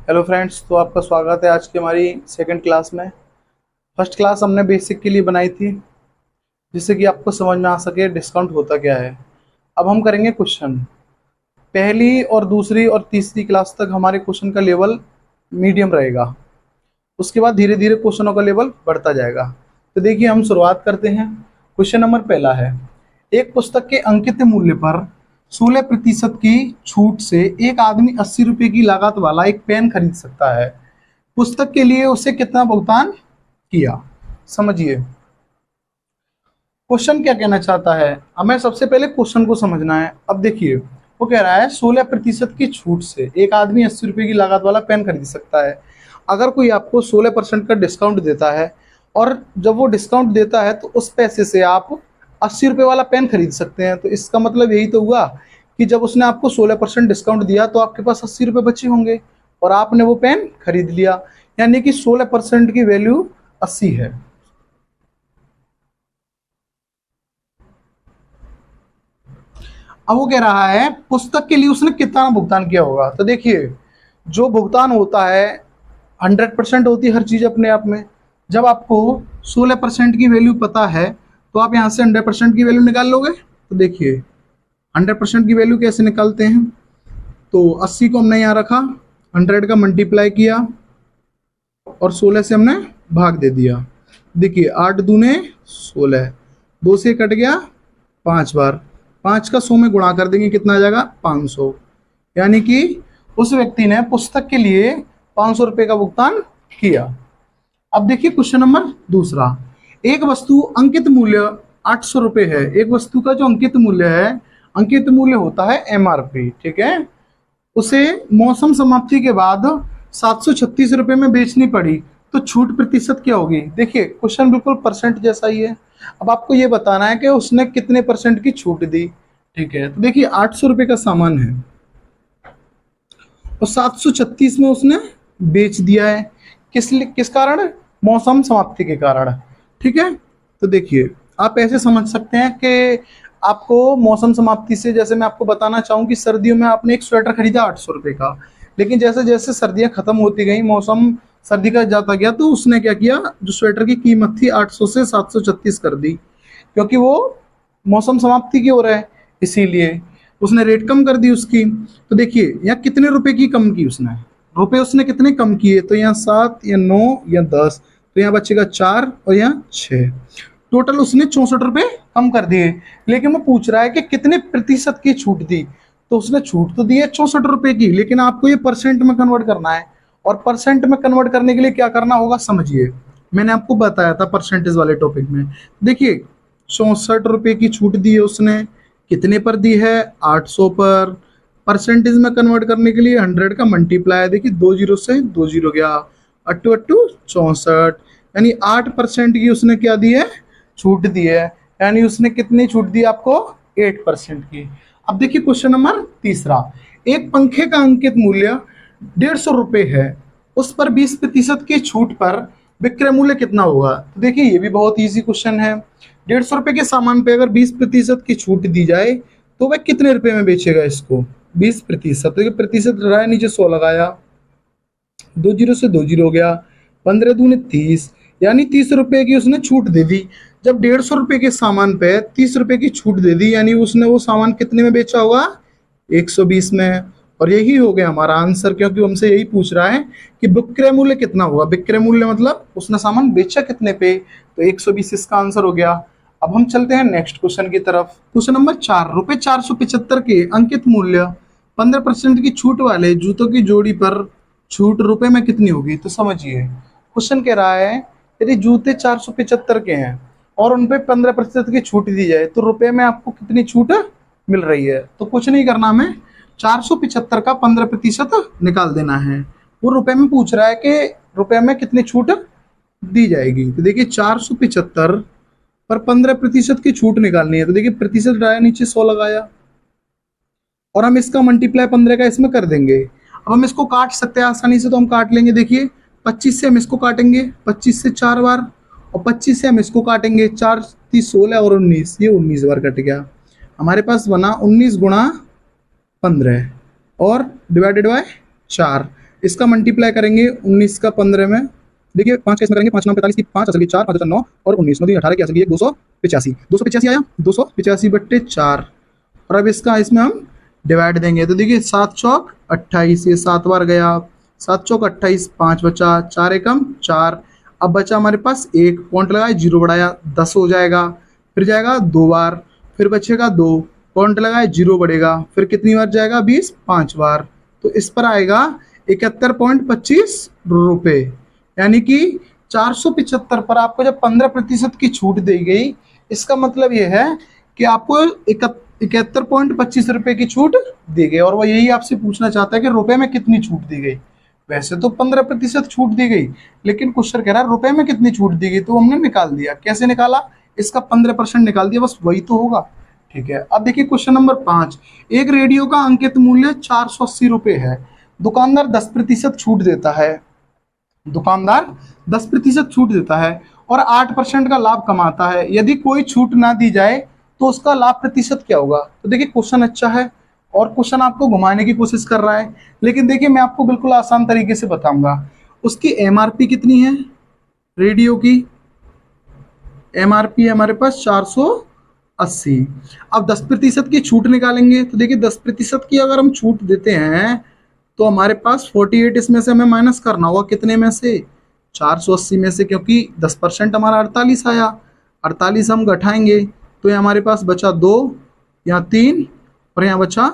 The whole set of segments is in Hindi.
हेलो फ्रेंड्स, तो आपका स्वागत है आज की हमारी सेकंड क्लास में। फर्स्ट क्लास हमने बेसिक के लिए बनाई थी जिससे कि आपको समझ में आ सके डिस्काउंट होता क्या है। अब हम करेंगे क्वेश्चन। पहली और दूसरी और तीसरी क्लास तक हमारे क्वेश्चन का लेवल मीडियम रहेगा। उसके बाद धीरे धीरे क्वेश्चनों का लेवल बढ़ता जाएगा। तो देखिए, हम शुरुआत करते हैं। क्वेश्चन नंबर पहला है, एक पुस्तक के अंकित मूल्य पर 16% की छूट से एक आदमी 80 रुपए की लागत वाला एक पेन खरीद सकता है। पुस्तक के लिए उसे कितना भुगतान किया? समझिए क्वेश्चन क्या कहना चाहता है। हमें सबसे पहले क्वेश्चन को समझना है। अब देखिए, वो कह रहा है 16% की छूट से एक आदमी 80 रुपए की लागत वाला पेन खरीद सकता है। अगर कोई आपको 16% का डिस्काउंट देता है और जब वो डिस्काउंट देता है तो उस पैसे से आप 80 रुपए वाला पेन खरीद सकते हैं, तो इसका मतलब यही तो हुआ कि जब उसने आपको 16% डिस्काउंट दिया तो आपके पास 80 रुपए बचे होंगे और आपने वो पेन खरीद लिया। यानी कि 16% की वैल्यू 80 है। अब वो कह रहा है पुस्तक के लिए उसने कितना भुगतान किया होगा। तो देखिए, जो भुगतान होता है 100% होती है हर चीज अपने आप में। जब आपको 16% की वैल्यू पता है तो आप यहाँ से 100% की वैल्यू निकाल लोगे। तो देखिए, 100% की वैल्यू कैसे निकालते हैं। तो 80 को हमने यहाँ रखा, 100 का मल्टीप्लाई किया और 16 से हमने भाग दे दिया। देखिए, 8 दूने 16, 2 से कट गया 5 बार, 5 का 100 में गुणा कर देंगे, कितना आ जाएगा 500। यानी कि उस व्यक्ति ने पुस्तक के लिए 500 रुपए का भुगतान किया। अब देखिए क्वेश्चन नंबर दूसरा, एक वस्तु अंकित मूल्य 800 रुपए है। एक वस्तु का जो अंकित मूल्य है, अंकित मूल्य होता है एमआरपी, ठीक है। उसे मौसम समाप्ति के बाद 736 रुपए में बेचनी पड़ी, तो छूट प्रतिशत क्या होगी। देखिए, क्वेश्चन बिल्कुल परसेंट जैसा ही है। अब आपको ये बताना है कि उसने कितने परसेंट की छूट दी, ठीक है। तो देखिए, 800 रुपए का सामान है और 736 में उसने बेच दिया है। किस कारण? मौसम समाप्ति के कारण, ठीक है। तो देखिए, आप ऐसे समझ सकते हैं कि आपको मौसम समाप्ति से, जैसे मैं आपको बताना चाहूँ कि सर्दियों में आपने एक स्वेटर खरीदा 800 रुपए का, लेकिन जैसे जैसे सर्दियां खत्म होती गई, मौसम सर्दी का जाता गया, तो उसने क्या किया, जो स्वेटर की कीमत थी 800 से 736 कर दी, क्योंकि वो मौसम समाप्ति की ओर है, इसीलिए उसने रेट कम कर दी उसकी। तो देखिए, यहाँ कितने रुपए की कम की उसने, रुपए उसने कितने कम किए, तो यहाँ 7 या 9 या 10, तो यहाँ बचेगा 4 और यहाँ 6। टोटल उसने 64 रुपए कम कर दिए। लेकिन वो पूछ रहा है कि कितने प्रतिशत की छूट दी। तो उसने छूट तो दी है 64 रुपए की, लेकिन आपको ये परसेंट में कन्वर्ट करना है। और परसेंट में कन्वर्ट करने के लिए क्या करना होगा, समझिए। मैंने आपको बताया था परसेंटेज वाले टॉपिक में। देखिए, 64 रुपए की छूट दी है उसने, कितने पर दी है, 800 पर। परसेंटेज में कन्वर्ट करने के लिए 100 का मल्टीप्लाई, देखिए 2 जीरो से 2 जीरो गया, अट्टू अट्टू 64, यानी 8% की उसने क्या दी है, छूट दी है। यानी उसने कितनी छूट दी आपको, 8% की। अब देखिए क्वेश्चन नंबर तीसरा, एक पंखे का अंकित मूल्य 150 रुपए है, उस पर 20% की छूट पर विक्रय मूल्य कितना होगा। तो देखिए, ये भी बहुत इजी क्वेश्चन है। 150 रुपए के सामान पे अगर 20% की छूट दी जाए तो वह कितने रुपए में बेचेगा इसको, 20%। तो ये प्रतिशत रहा है, नीचे 100 लगाया, 2 जीरो से 2 जीरो हो गया, 15 दूनी 30, यानी 30 रुपए की उसने छूट दे दी। जब 150 रुपए के सामान पे 30 रुपए की छूट दे दी, यानी उसने वो सामान कितने में बेचा होगा, 120 में। और यही हो गया हमारा आंसर, क्योंकि हमसे यही पूछ रहा है कि विक्रय मूल्य कितना हुआ। विक्रय मूल्य मतलब उसने सामान बेचा कितने पे, तो 120 इसका आंसर हो गया। अब हम चलते हैं नेक्स्ट क्वेश्चन की तरफ। क्वेश्चन नंबर 4, रुपए 475 के अंकित मूल्य 15% की छूट वाले जूतों की जोड़ी पर छूट रुपए में कितनी होगी। तो समझिए, क्वेश्चन कह रहा है यदि जूते 475 के हैं और उन पे 15% की छूट दी जाए तो रुपए में आपको कितनी छूट मिल रही है। तो कुछ नहीं करना, हमें 475 का 15% निकाल देना है। वो रुपए में पूछ रहा है कि रुपए में कितनी छूट दी जाएगी। तो देखिए, 475 पर 15% की छूट निकालनी है। तो देखिए, प्रतिशत डाया, नीचे 100 लगाया और हम इसका मल्टीप्लाई 15 का इसमें कर देंगे। अब हम इसको काट सकते हैं आसानी से, तो हम काट लेंगे। देखिए, 25 से हम इसको काटेंगे, 25 से 4 बार, और 25 से हम इसको काटेंगे, 4 30 16 और 19, ये 19 बार कट गया। हमारे पास बना 19 गुणा 15 और डिवाइडेड बाय 4, इसका मल्टीप्लाई करेंगे 19 का 15 में, देखिए 5 का इसमें करेंगे, 5 9 45 की 5 असल की 4 5 9 और 19 9 18 की असल की 285 285 आया, 285/4। और अब इसका इसमें हम डिवाइड देंगे तो देखिए 7 चौक 28, ये 7 बार गया, 7 चौक 28, 5 बचा, 4 एकम 4। अब बचा हमारे पास एक पॉइंट लगाया, जीरो बढ़ाया 10 हो जाएगा, फिर जाएगा 2 बार, फिर बचेगा 2 पॉइंट लगाए, जीरो बढ़ेगा, फिर कितनी बार जाएगा 20, 5 बार, तो इस पर आएगा 71.25 रुपये। यानी कि 475 पर आपको जब 15% की छूट दी गई, इसका मतलब यह है कि आपको 71.25 रुपये की छूट दी गई। और वो यही आपसे पूछना चाहता है कि रुपए में कितनी छूट दी गई। वैसे तो 15% छूट दी गई, लेकिन क्वेश्चन कह रहा है रुपए में कितनी छूट दी गई, तो हमने निकाल दिया। कैसे निकाला? इसका 15% निकाल दिया, बस वही तो होगा। ठीक है, अब देखिए क्वेश्चन नंबर 5। एक रेडियो का अंकित मूल्य 480 रुपये है। दुकानदार 10% छूट देता है। दुकानदार 10% छूट देता है और 8% का लाभ कमाता है। यदि कोई छूट ना दी जाए तो उसका लाभ प्रतिशत क्या होगा? तो देखिए क्वेश्चन अच्छा है और क्वेश्चन आपको घुमाने की कोशिश कर रहा है, लेकिन देखिए मैं आपको बिल्कुल आसान तरीके से बताऊंगा। उसकी एमआरपी कितनी है? रेडियो की एमआरपी है हमारे पास 480। अब 10% की छूट निकालेंगे तो देखिए 10% की अगर हम छूट देते हैं तो हमारे पास 48 इसमें से हमें माइनस करना होगा, कितने में से? 480 में से, क्योंकि 10% हमारा 48 आया, 48 हम घटाएंगे तो ये हमारे पास बचा 2, यहाँ 3 और यहाँ बचा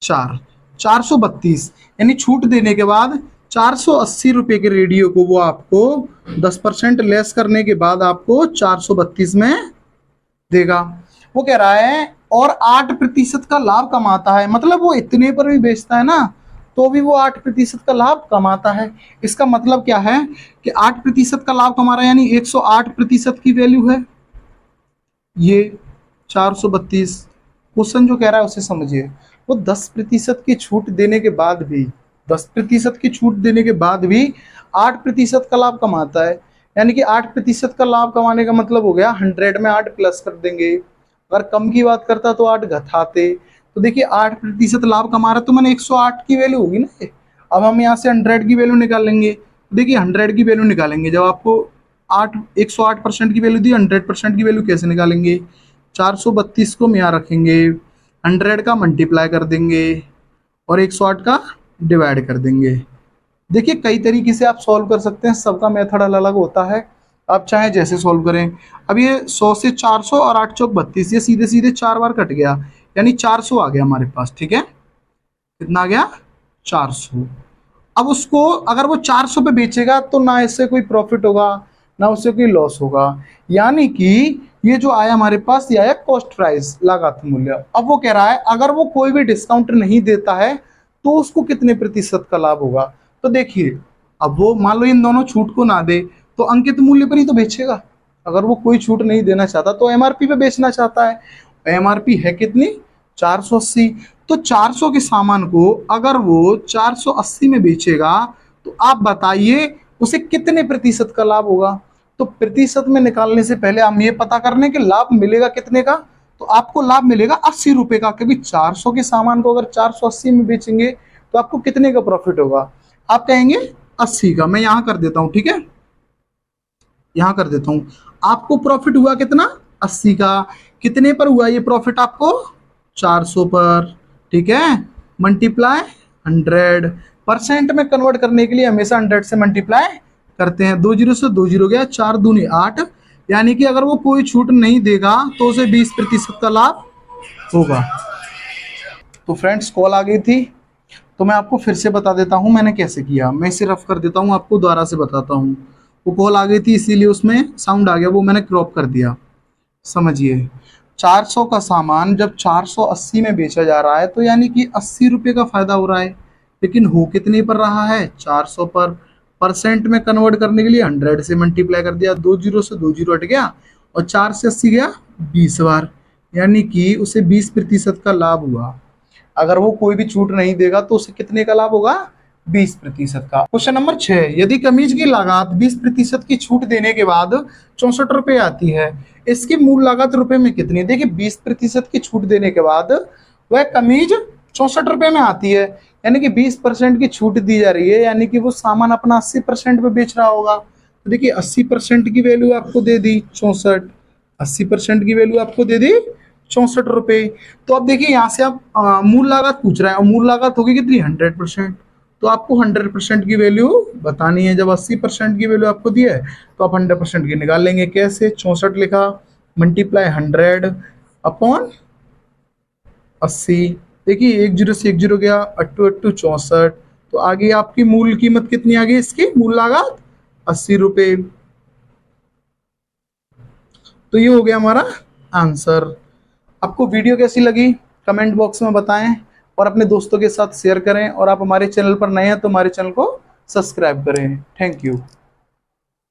4, 432। यानी छूट देने के बाद 480 रुपये के रेडियो को वो आपको 10% लेस करने के बाद आपको 432 में देगा। वो कह रहा है और 8% का लाभ कमाता है, मतलब वो इतने पर भी बेचता है ना तो भी वो 8% का लाभ कमाता है। इसका मतलब क्या है कि 8% का लाभ कमा रहा है, यानी 108% की वैल्यू है ये 432। क्वेश्चन जो कह रहा है उसे समझिए। वो 10% की छूट देने के बाद भी 10% की छूट देने के बाद भी 8% का लाभ कमाता है। यानी कि 8% का लाभ कमाने का मतलब हो गया 100 में 8 प्लस कर देंगे। अगर कम की बात करता तो 8 घटाते। तो देखिए 8% लाभ कमा रहा है तो मैंने 108 की वैल्यू होगी ना ये। अब हम यहाँ से 100 की वैल्यू निकालेंगे। देखिए 100 की वैल्यू निकालेंगे, जब आपको 108% की वैल्यू दी, 100% की वैल्यू कैसे निकालेंगे? 432 को हम यहाँ रखेंगे, 100 का मल्टीप्लाई कर देंगे और 108 का डिवाइड कर देंगे। देखिए कई तरीके से आप सॉल्व कर सकते हैं, सबका मेथड अलग अलग होता है, आप चाहे जैसे सॉल्व करें। अब ये 100 से 400 और 8 चौक 32, ये सीधे सीधे 4 बार कट गया, यानी 400 आ गया हमारे पास। ठीक है, कितना आ गया? 400। अब उसको अगर वो 400 पे बेचेगा तो ना इससे कोई प्रॉफिट होगा ना उससे कोई लॉस होगा। यानी कि ये जो आया हमारे पास, ये आया कॉस्ट प्राइस, लागत मूल्य। अब वो कह रहा है अगर वो कोई भी डिस्काउंट नहीं देता है तो उसको कितने प्रतिशत का लाभ होगा? तो देखिए अब वो मान लो इन दोनों छूट को ना दे तो अंकित मूल्य पर ही तो बेचेगा। अगर वो कोई छूट नहीं देना चाहता तो एमआरपी पे बेचना चाहता है। एमआरपी है कितनी? 480। तो 400 के सामान को अगर वो 480 में बेचेगा तो आप बताइए उसे कितने प्रतिशत का लाभ होगा? तो प्रतिशत में निकालने से पहले हम ये पता करने के लाभ मिलेगा कितने का। तो आपको लाभ मिलेगा 80 रुपए का, क्योंकि 400 के सामान को अगर 480 में बेचेंगे तो आपको कितने का प्रॉफिट होगा? आप कहेंगे 80 का। मैं यहां कर देता हूं, ठीक है, यहां कर देता हूं। आपको प्रॉफिट हुआ कितना? 80 का। कितने पर हुआ ये प्रॉफिट आपको? 400 पर। ठीक है, मल्टीप्लाई 100। परसेंट में कन्वर्ट करने के लिए हमेशा 100 से मल्टीप्लाई करते हैं। 2 जीरो से 2 जीरो गया, 4 दूनी 8। यानी कि अगर वो कोई छूट नहीं देगा तो उसे 20% का लाभ होगा। तो फ्रेंड्स कॉल आ गई थी तो मैं आपको फिर से बता देता हूं मैंने कैसे किया। मैं इसे रफ कर देता हूं, आपको दोबारा से बताता हूं। वो कॉल आ गई थी इसीलिए उसमें साउंड आ गया, वो मैंने क्रॉप कर दिया। समझिए, 400 का सामान जब 480 में बेचा जा रहा है तो यानी कि 80 रुपये का फायदा हो रहा है, लेकिन हो कितने पर रहा है? 400 पर। परसेंट में कन्वर्ट करने के लिए 100 से मल्टीप्लाई कर दिया, 2 जीरो से 2 जीरो हट गया और 4 से 80 गया 20 बार, यानी कि उसे 20% का लाभ हुआ। अगर वो कोई भी छूट नहीं देगा तो उसे कितने का लाभ होगा? 20% का। क्वेश्चन नंबर 6, यदि कमीज की लागत 20% की छूट देने के बाद 64 रुपए आती है, इसकी मूल लागत रुपए में कितनी है? देखिए 20% की छूट देने के बाद वह कमीज 64 रुपए में आती है। यानी कि 20% की छूट दी जा रही है, यानी कि वो सामान अपना 80% पे बेच रहा होगा। तो देखिए 80% की वैल्यू आपको दे दी 64, 80% की वैल्यू आपको दे दी 64 रुपए। तो अब देखिए यहाँ से आप मूल लागत पूछ रहा है, और मूल लागत होगी कितनी 100%। तो आपको 100% की वैल्यू बतानी है। जब 80% की वैल्यू आपको दी है तो आप 100% की निकाल लेंगे। कैसे? 64 लिखा, मल्टीप्लाई 100 अपॉन 80। देखिए 10 से 10 गया, अट्टू अट्टू 64। तो आगे आपकी मूल कीमत कितनी आ गई? इसकी मूल लागत 80 रुपए। तो ये हो गया हमारा आंसर। आपको वीडियो कैसी लगी कमेंट बॉक्स में बताएं, और अपने दोस्तों के साथ शेयर करें। और आप हमारे चैनल पर नए हैं तो हमारे चैनल को सब्सक्राइब करें। Thank you.